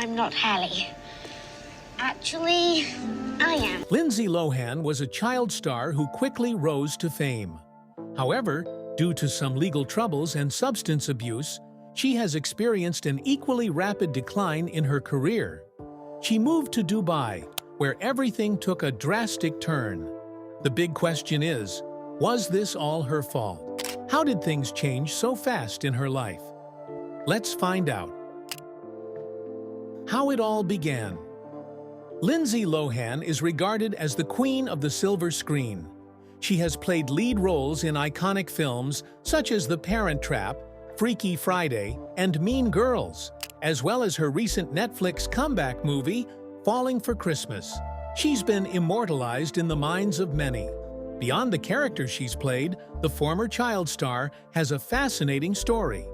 I'm not Hallie. Actually, I am. Lindsay Lohan was a child star who quickly rose to fame. However, due to some legal troubles and substance abuse, she has experienced an equally rapid decline in her career. She moved to Dubai, where everything took a drastic turn. The big question is, was this all her fault? How did things change so fast in her life? Let's find out. How it all began. Lindsay Lohan is regarded as the queen of the silver screen. She has played lead roles in iconic films such as The Parent Trap, Freaky Friday, and Mean Girls, as well as her recent Netflix comeback movie, Falling for Christmas. She's been immortalized in the minds of many. Beyond the character she's played, the former child star has a fascinating story.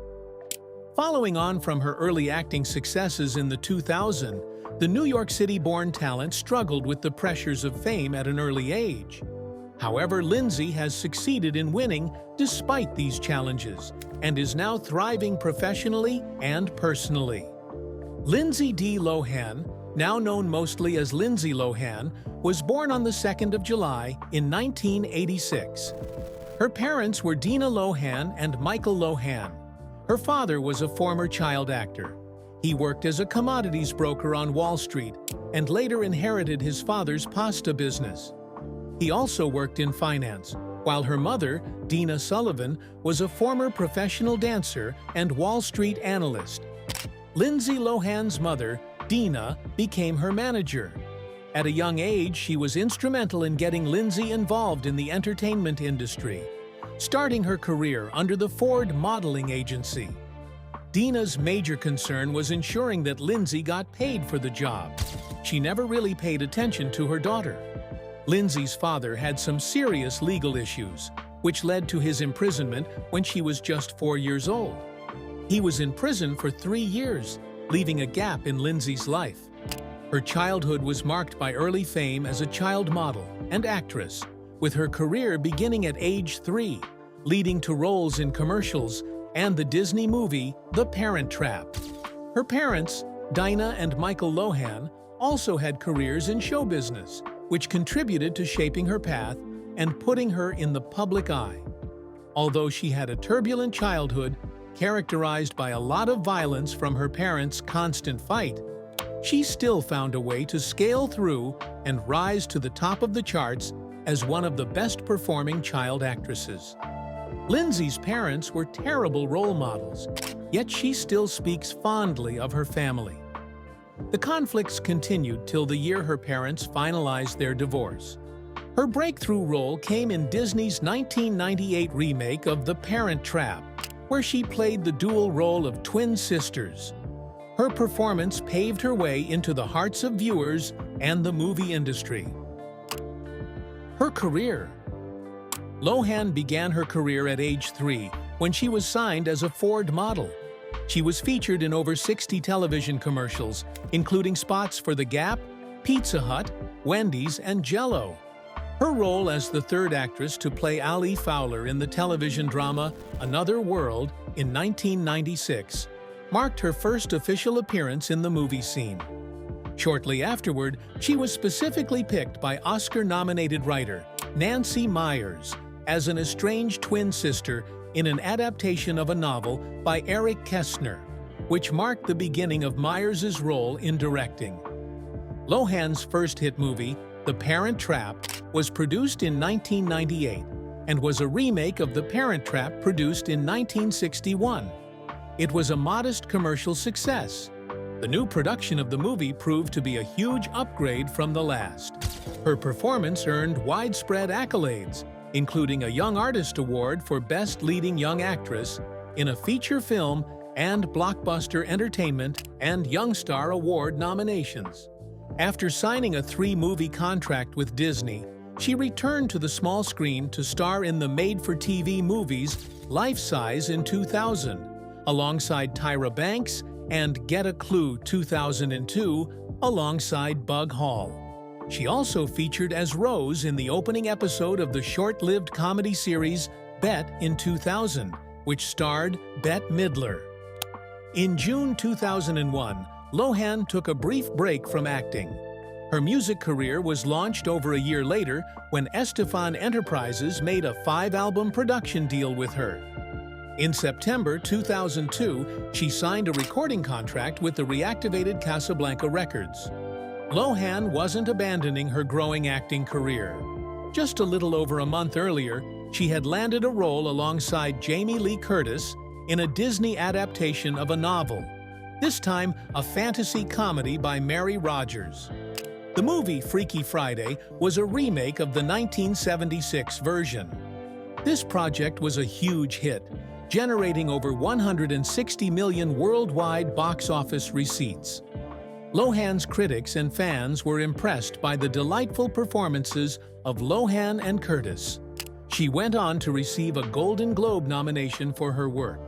Following on from her early acting successes in the 2000s, the New York City-born talent struggled with the pressures of fame at an early age. However, Lindsay has succeeded in winning despite these challenges and is now thriving professionally and personally. Lindsay D. Lohan, now known mostly as Lindsay Lohan, was born on the 2nd of July in 1986. Her parents were Dina Lohan and Michael Lohan. Her father was a former child actor. He worked as a commodities broker on Wall Street and later inherited his father's pasta business. He also worked in finance, while her mother, Dina Sullivan, was a former professional dancer and Wall Street analyst. Lindsay Lohan's mother, Dina, became her manager. At a young age, she was instrumental in getting Lindsay involved in the entertainment industry, starting her career under the Ford modeling agency. Dina's major concern was ensuring that Lindsay got paid for the job. She never really paid attention to her daughter. Lindsay's father had some serious legal issues, which led to his imprisonment when she was just 4 years old. He was in prison for 3 years, leaving a gap in Lindsay's life. Her childhood was marked by early fame as a child model and actress, with her career beginning at age 3, leading to roles in commercials and the Disney movie The Parent Trap. Her parents, Dina and Michael Lohan, also had careers in show business, which contributed to shaping her path and putting her in the public eye. Although she had a turbulent childhood, characterized by a lot of violence from her parents' constant fight, she still found a way to scale through and rise to the top of the charts as one of the best-performing child actresses. Lindsay's parents were terrible role models, yet she still speaks fondly of her family. The conflicts continued till the year her parents finalized their divorce. Her breakthrough role came in Disney's 1998 remake of The Parent Trap, where she played the dual role of twin sisters. Her performance paved her way into the hearts of viewers and the movie industry. Her career. Lohan began her career at age 3 when she was signed as a Ford model. She was featured in over 60 television commercials, including spots for The Gap, Pizza Hut, Wendy's, and Jell-O. Her role as the third actress to play Ali Fowler in the television drama Another World in 1996 marked her first official appearance in the movie scene. Shortly afterward, she was specifically picked by Oscar-nominated writer Nancy Meyers as an estranged twin sister in an adaptation of a novel by Eric Kestner, which marked the beginning of Meyers' role in directing. Lohan's first hit movie, The Parent Trap, was produced in 1998 and was a remake of The Parent Trap produced in 1961. It was a modest commercial success. The new production of the movie proved to be a huge upgrade from the last. Her performance earned widespread accolades, including a Young Artist Award for Best Leading Young Actress in a feature film and Blockbuster Entertainment and Young Star Award nominations. After signing a 3-movie contract with Disney, she returned to the small screen to star in the made-for-TV movies Life Size in 2000, alongside Tyra Banks, and Get a Clue 2002, alongside Bug Hall. She also featured as Rose in the opening episode of the short-lived comedy series Bet in 2000, which starred Bette Midler. In June 2001, Lohan took a brief break from acting. Her music career was launched over a year later when Estefan Enterprises made a 5-album production deal with her. In September 2002, she signed a recording contract with the reactivated Casablanca Records. Lohan wasn't abandoning her growing acting career. Just a little over a month earlier, she had landed a role alongside Jamie Lee Curtis in a Disney adaptation of a novel, this time a fantasy comedy by Mary Rodgers. The movie Freaky Friday was a remake of the 1976 version. This project was a huge hit, generating over 160 million worldwide box office receipts. Lohan's critics and fans were impressed by the delightful performances of Lohan and Curtis. She went on to receive a Golden Globe nomination for her work.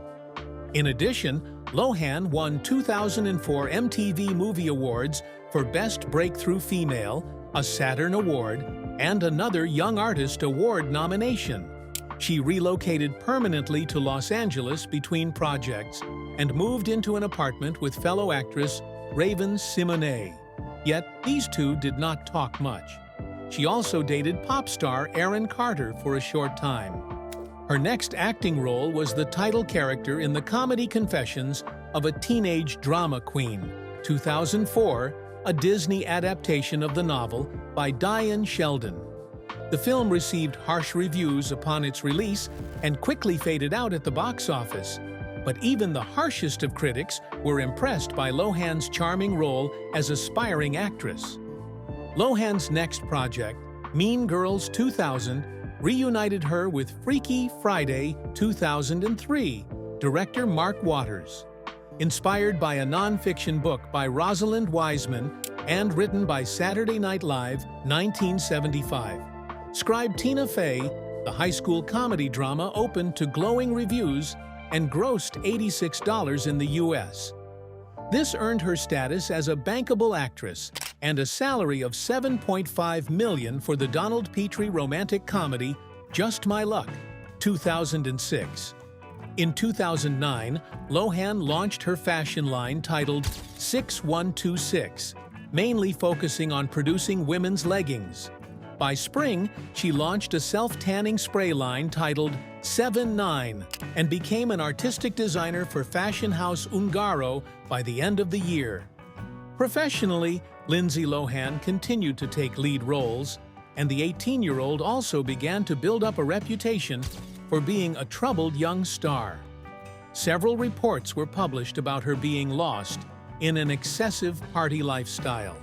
In addition, Lohan won 2004 MTV Movie Awards for Best Breakthrough Female, a Saturn Award, and another Young Artist Award nomination. She relocated permanently to Los Angeles between projects and moved into an apartment with fellow actress Raven Simonet. Yet, these two did not talk much. She also dated pop star Aaron Carter for a short time. Her next acting role was the title character in the comedy Confessions of a Teenage Drama Queen, 2004, a Disney adaptation of the novel by Diane Sheldon. The film received harsh reviews upon its release and quickly faded out at the box office. But even the harshest of critics were impressed by Lohan's charming role as aspiring actress. Lohan's next project, Mean Girls 2000, reunited her with Freaky Friday 2003, director Mark Waters. Inspired by a nonfiction book by Rosalind Wiseman and written by Saturday Night Live 1975. Scribe Tina Fey, the high school comedy drama opened to glowing reviews and grossed $86 in the U.S. This earned her status as a bankable actress and a salary of $7.5 million for the Donald Petrie romantic comedy Just My Luck, 2006. In 2009, Lohan launched her fashion line titled 6126, mainly focusing on producing women's leggings. By spring, she launched a self-tanning spray line titled 79 and became an artistic designer for fashion house Ungaro by the end of the year. Professionally, Lindsay Lohan continued to take lead roles, and the 18-year-old also began to build up a reputation for being a troubled young star. Several reports were published about her being lost in an excessive party lifestyle.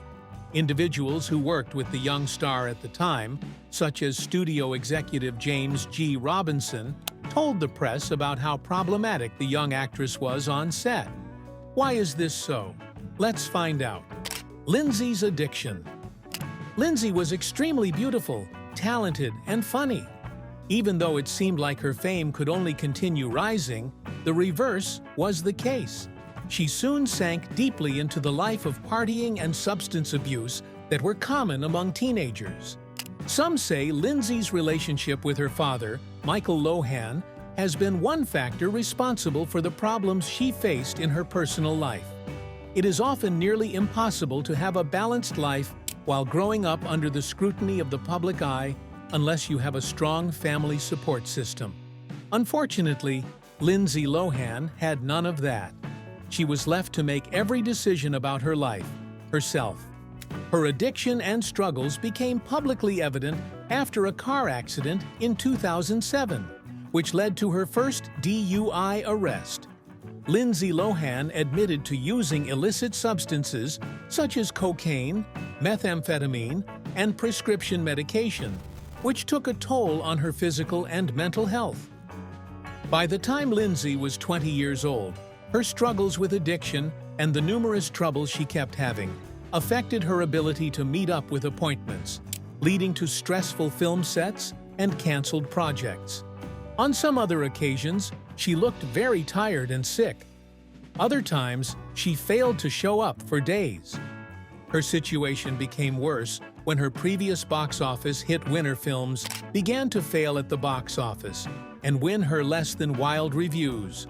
Individuals who worked with the young star at the time, such as studio executive James G. Robinson, told the press about how problematic the young actress was on set. Why is this so? Let's find out. Lindsay's addiction. Lindsay was extremely beautiful, talented, and funny. Even though it seemed like her fame could only continue rising, the reverse was the case. She soon sank deeply into the life of partying and substance abuse that were common among teenagers. Some say Lindsay's relationship with her father, Michael Lohan, has been one factor responsible for the problems she faced in her personal life. It is often nearly impossible to have a balanced life while growing up under the scrutiny of the public eye unless you have a strong family support system. Unfortunately, Lindsay Lohan had none of that. She was left to make every decision about her life, herself. Her addiction and struggles became publicly evident after a car accident in 2007, which led to her first DUI arrest. Lindsay Lohan admitted to using illicit substances such as cocaine, methamphetamine, and prescription medication, which took a toll on her physical and mental health. By the time Lindsay was 20 years old, her struggles with addiction and the numerous troubles she kept having affected her ability to meet up with appointments, leading to stressful film sets and canceled projects. On some other occasions, she looked very tired and sick. Other times, she failed to show up for days. Her situation became worse when her previous box office hit winner films began to fail at the box office and win her less than wild reviews,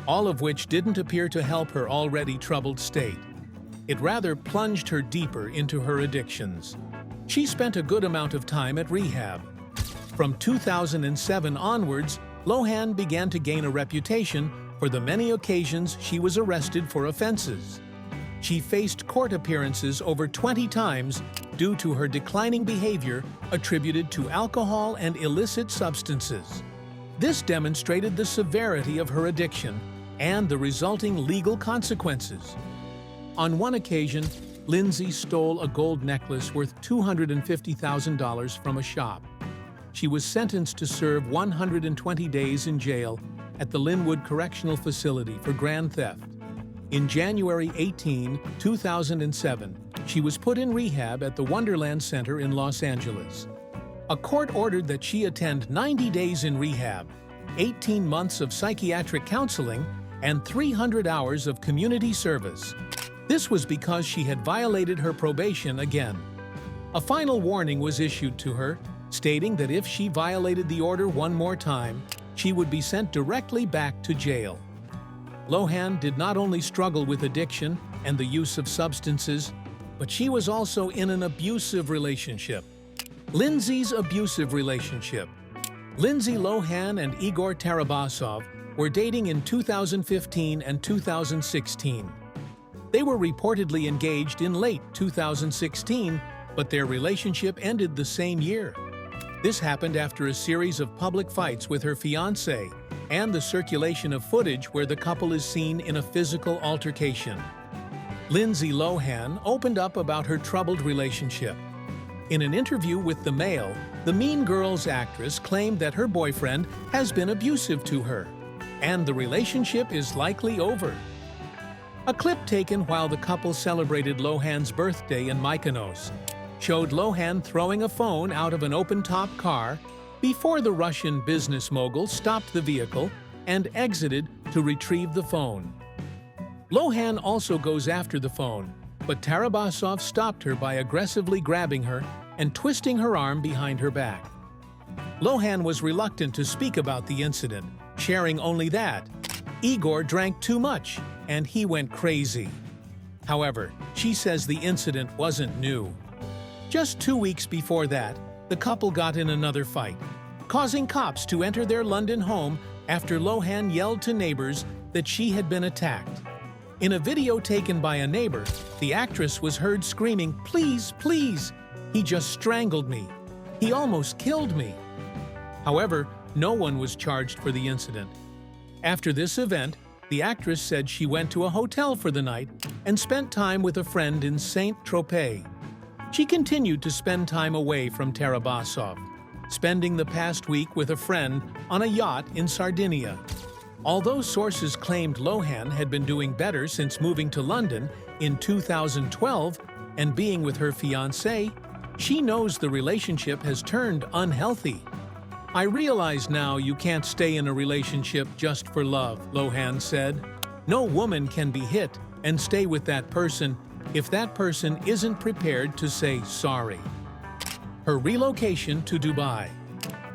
all of which didn't appear to help her already troubled state. It rather plunged her deeper into her addictions. She spent a good amount of time at rehab. From 2007 onwards, Lohan began to gain a reputation for the many occasions she was arrested for offenses. She faced court appearances over 20 times due to her declining behavior attributed to alcohol and illicit substances. This demonstrated the severity of her addiction and the resulting legal consequences. On one occasion, Lindsay stole a gold necklace worth $250,000 from a shop. She was sentenced to serve 120 days in jail at the Linwood Correctional Facility for grand theft. In January 18, 2007, she was put in rehab at the Wonderland Center in Los Angeles. A court ordered that she attend 90 days in rehab, 18 months of psychiatric counseling, and 300 hours of community service. This was because she had violated her probation again. A final warning was issued to her, stating that if she violated the order one more time, she would be sent directly back to jail. Lohan did not only struggle with addiction and the use of substances, but she was also in an abusive relationship. Lindsay's abusive relationship. Lindsay Lohan and Igor Tarabasov were dating in 2015 and 2016. They were reportedly engaged in late 2016, but their relationship ended the same year. This happened after a series of public fights with her fiancé and the circulation of footage where the couple is seen in a physical altercation. Lindsay Lohan opened up about her troubled relationship. In an interview with The Mail, the Mean Girls actress claimed that her boyfriend has been abusive to her, and the relationship is likely over. A clip taken while the couple celebrated Lohan's birthday in Mykonos showed Lohan throwing a phone out of an open-top car before the Russian business mogul stopped the vehicle and exited to retrieve the phone. Lohan also goes after the phone, but Tarabasov stopped her by aggressively grabbing her and twisting her arm behind her back. Lohan was reluctant to speak about the incident, sharing only that Igor drank too much and he went crazy. However, she says the incident wasn't new. Just 2 weeks before that, the couple got in another fight, causing cops to enter their London home after Lohan yelled to neighbors that she had been attacked. In a video taken by a neighbor, the actress was heard screaming, "Please, please! He just strangled me. He almost killed me." However, no one was charged for the incident. After this event, the actress said she went to a hotel for the night and spent time with a friend in Saint-Tropez. She continued to spend time away from Tarabasov, spending the past week with a friend on a yacht in Sardinia. Although sources claimed Lohan had been doing better since moving to London in 2012 and being with her fiancé, she knows the relationship has turned unhealthy. "I realize now you can't stay in a relationship just for love," Lohan said. "No woman can be hit and stay with that person if that person isn't prepared to say sorry." Her relocation to Dubai.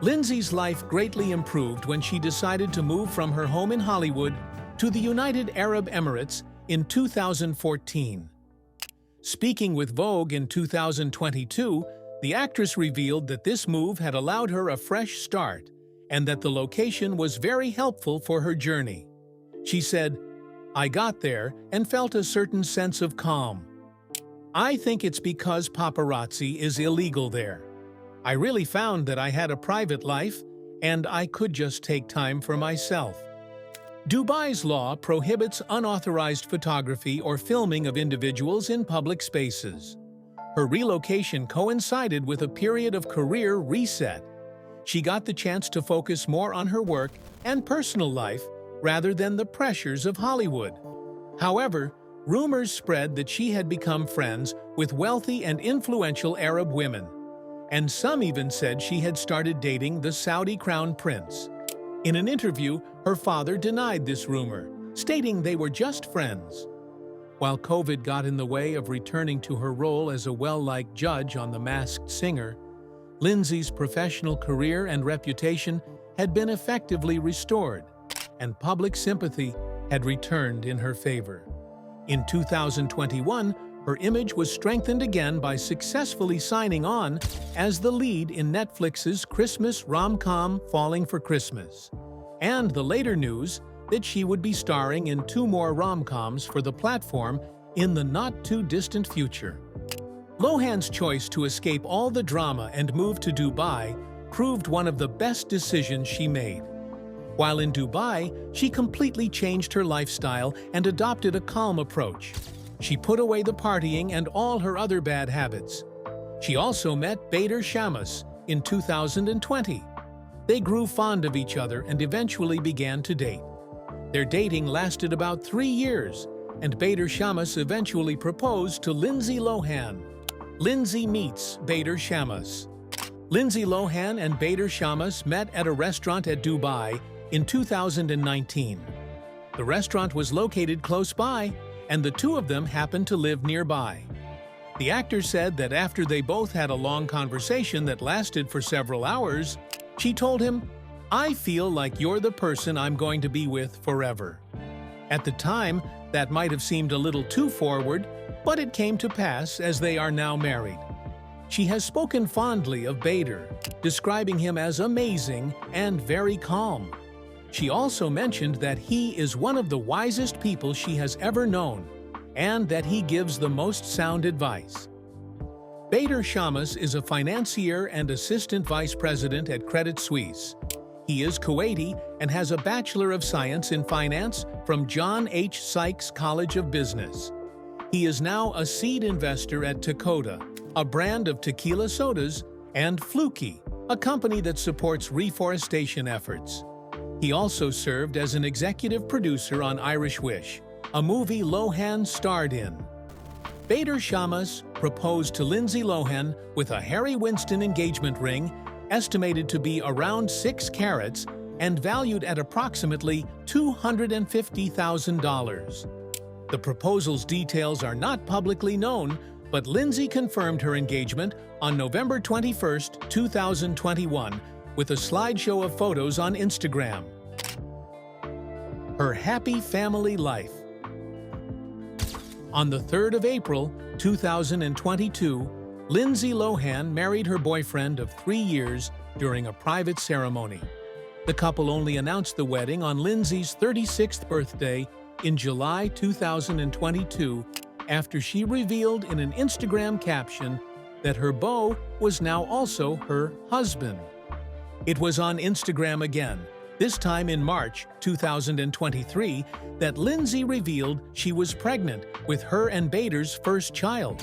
Lindsay's life greatly improved when she decided to move from her home in Hollywood to the United Arab Emirates in 2014. Speaking with Vogue in 2022, the actress revealed that this move had allowed her a fresh start and that the location was very helpful for her journey. She said, "I got there and felt a certain sense of calm. I think it's because paparazzi is illegal there. I really found that I had a private life and I could just take time for myself." Dubai's law prohibits unauthorized photography or filming of individuals in public spaces. Her relocation coincided with a period of career reset. She got the chance to focus more on her work and personal life rather than the pressures of Hollywood. However, rumors spread that she had become friends with wealthy and influential Arab women, and some even said she had started dating the Saudi crown prince. In an interview, her father denied this rumor, stating they were just friends. While COVID got in the way of returning to her role as a well-liked judge on The Masked Singer, Lindsay's professional career and reputation had been effectively restored, and public sympathy had returned in her favor. In 2021, her image was strengthened again by successfully signing on as the lead in Netflix's Christmas rom-com Falling for Christmas, and the later news that she would be starring in 2 more rom-coms for the platform in the not-too-distant future. Lohan's choice to escape all the drama and move to Dubai proved one of the best decisions she made. While in Dubai, she completely changed her lifestyle and adopted a calm approach. She put away the partying and all her other bad habits. She also met Bader Shammas in 2020. They grew fond of each other and eventually began to date. Their dating lasted about 3 years, and Bader Shammas eventually proposed to Lindsay Lohan. Lindsay meets Bader Shammas. Lindsay Lohan and Bader Shammas met at a restaurant at Dubai in 2019. The restaurant was located close by, and the two of them happened to live nearby. The actor said that after they both had a long conversation that lasted for several hours, she told him, "I feel like you're the person I'm going to be with forever." At the time, that might have seemed a little too forward, but it came to pass as they are now married. She has spoken fondly of Bader, describing him as amazing and very calm. She also mentioned that he is one of the wisest people she has ever known, and that he gives the most sound advice. Bader Shammas is a financier and assistant vice president at Credit Suisse. He is Kuwaiti and has a Bachelor of Science in Finance from John H. Sykes College of Business. He is now a seed investor at Takota, a brand of tequila sodas, and Fluky, a company that supports reforestation efforts. He also served as an executive producer on Irish Wish, a movie Lohan starred in. Bader Shammas proposed to Lindsay Lohan with a Harry Winston engagement ring estimated to be around 6 carats and valued at approximately $250,000. The proposal's details are not publicly known, but Lindsay confirmed her engagement on November 21, 2021, with a slideshow of photos on Instagram. Her happy family life. On the 3rd of April, 2022, Lindsay Lohan married her boyfriend of 3 years during a private ceremony. The couple only announced the wedding on Lindsay's 36th birthday in July 2022 after she revealed in an Instagram caption that her beau was now also her husband. It was on Instagram again, this time in March 2023, that Lindsay revealed she was pregnant with her and Bader's first child.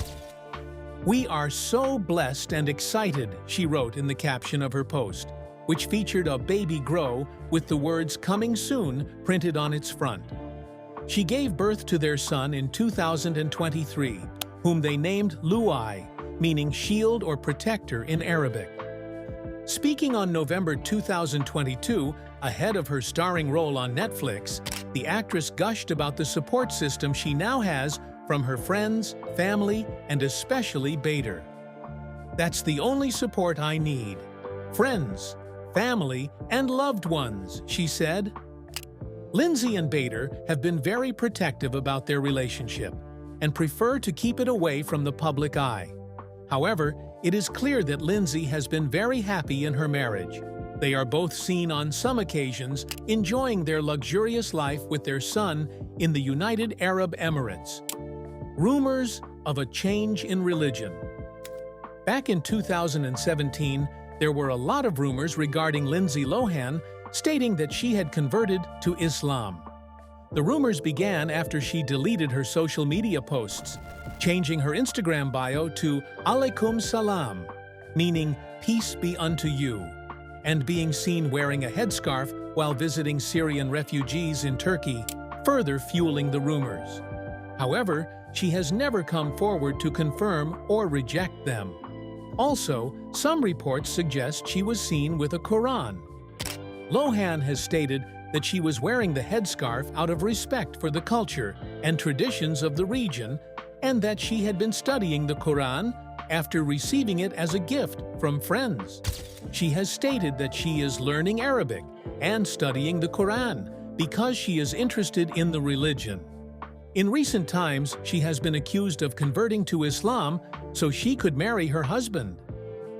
"We are so blessed and excited," she wrote in the caption of her post, which featured a baby grow with the words "coming soon" printed on its front. She gave birth to their son in 2023, whom they named Luai, meaning shield or protector in Arabic. Speaking on November 2022, ahead of her starring role on Netflix, the actress gushed about the support system she now has from her friends, family, and especially Bader. "That's the only support I need. Friends, family, and loved ones," she said. Lindsay and Bader have been very protective about their relationship and prefer to keep it away from the public eye. However, it is clear that Lindsay has been very happy in her marriage. They are both seen on some occasions enjoying their luxurious life with their son in the United Arab Emirates. Rumors of a change in religion. Back in 2017, there were a lot of rumors regarding Lindsay Lohan stating that she had converted to Islam. The rumors began after she deleted her social media posts, changing her Instagram bio to "Alaikum Salam," meaning "peace be unto you," and being seen wearing a headscarf while visiting Syrian refugees in Turkey, further fueling the rumors. However, she has never come forward to confirm or reject them. Also, some reports suggest she was seen with a Quran. Lohan has stated that she was wearing the headscarf out of respect for the culture and traditions of the region, and that she had been studying the Quran after receiving it as a gift from friends. She has stated that she is learning Arabic and studying the Quran because she is interested in the religion. In recent times, she has been accused of converting to Islam so she could marry her husband.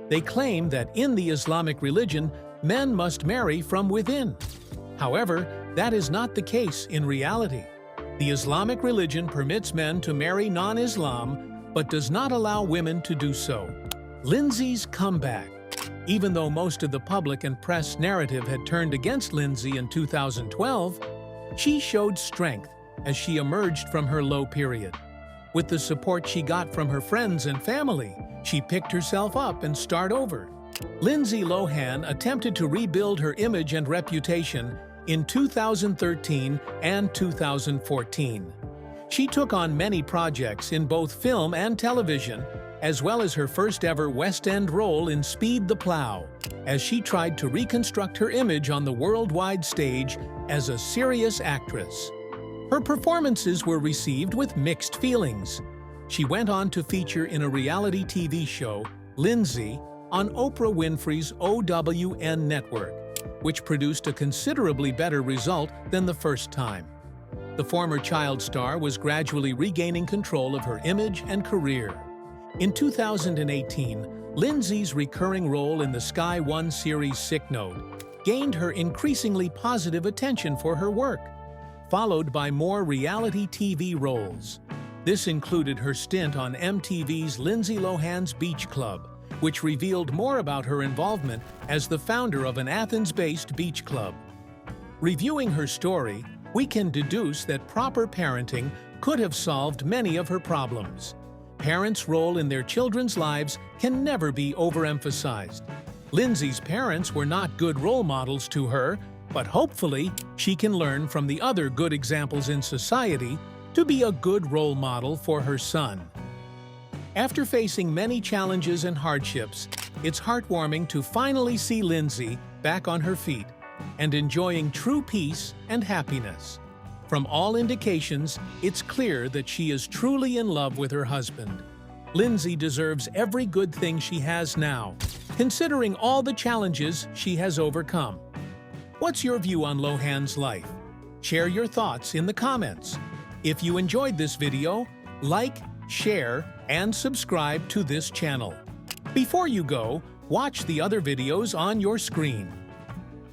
They claim that in the Islamic religion, men must marry from within. However, that is not the case in reality. The Islamic religion permits men to marry non-Islam, but does not allow women to do so. Lindsay's comeback. Even though most of the public and press narrative had turned against Lindsay in 2012, she showed strength as she emerged from her low period. With the support she got from her friends and family, she picked herself up and started over. Lindsay Lohan attempted to rebuild her image and reputation in 2013 and 2014. She took on many projects in both film and television, as well as her first-ever West End role in Speed the Plow, as she tried to reconstruct her image on the worldwide stage as a serious actress. Her performances were received with mixed feelings. She went on to feature in a reality TV show, Lindsay, on Oprah Winfrey's OWN network, which produced a considerably better result than the first time. The former child star was gradually regaining control of her image and career. In 2018, Lindsay's recurring role in the Sky One series Sick Note gained her increasingly positive attention for her work, followed by more reality TV roles. This included her stint on MTV's Lindsay Lohan's Beach Club, which revealed more about her involvement as the founder of an Athens-based beach club. Reviewing her story, we can deduce that proper parenting could have solved many of her problems. Parents' role in their children's lives can never be overemphasized. Lindsay's parents were not good role models to her, but hopefully she can learn from the other good examples in society to be a good role model for her son. After facing many challenges and hardships, it's heartwarming to finally see Lindsay back on her feet and enjoying true peace and happiness. From all indications, it's clear that she is truly in love with her husband. Lindsay deserves every good thing she has now, considering all the challenges she has overcome. What's your view on Lohan's life? Share your thoughts in the comments. If you enjoyed this video, like, share, and subscribe to this channel. Before you go, watch the other videos on your screen.